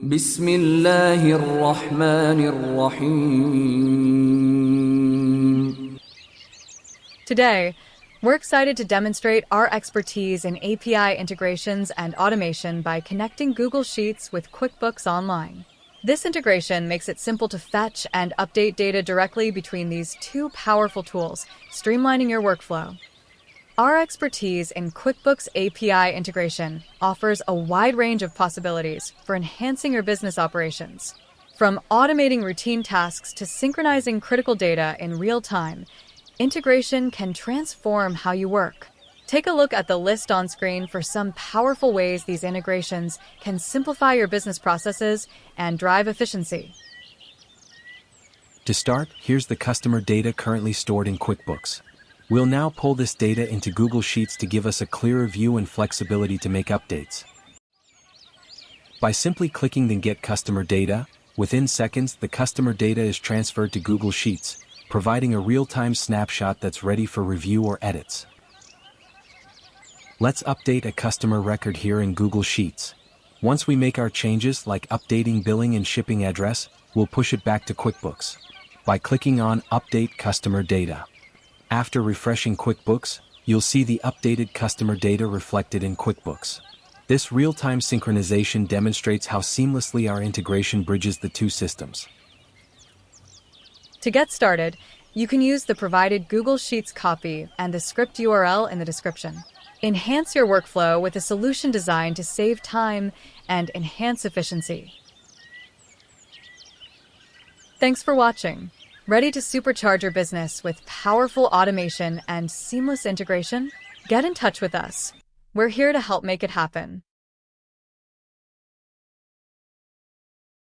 بسم الله الرحمن الرحيم. Today, we're excited to demonstrate our expertise in API integrations and automation by connecting Google Sheets with QuickBooks Online. This integration makes it simple to fetch and update data directly between these two powerful tools, streamlining your workflow. Our expertise in QuickBooks API integration offers a wide range of possibilities for enhancing your business operations. From automating routine tasks to synchronizing critical data in real time, integration can transform how you work. Take a look at the list on screen for some powerful ways these integrations can simplify your business processes and drive efficiency. To start, here's the customer data currently stored in QuickBooks. We'll now pull this data into Google Sheets to give us a clearer view and flexibility to make updates. By simply clicking the Get Customer Data, within seconds the customer data is transferred to Google Sheets, providing a real-time snapshot that's ready for review or edits. Let's update a customer record here in Google Sheets. Once we make our changes, like updating billing and shipping address, we'll push it back to QuickBooks by clicking on Update Customer Data. After refreshing QuickBooks, you'll see the updated customer data reflected in QuickBooks. This real-time synchronization demonstrates how seamlessly our integration bridges the two systems. To get started, you can use the provided Google Sheets copy and the script URL in the description. Enhance your workflow with a solution designed to save time and enhance efficiency. Thanks for watching. Ready to supercharge your business with powerful automation and seamless integration? Get in touch with us. We're here to help make it happen.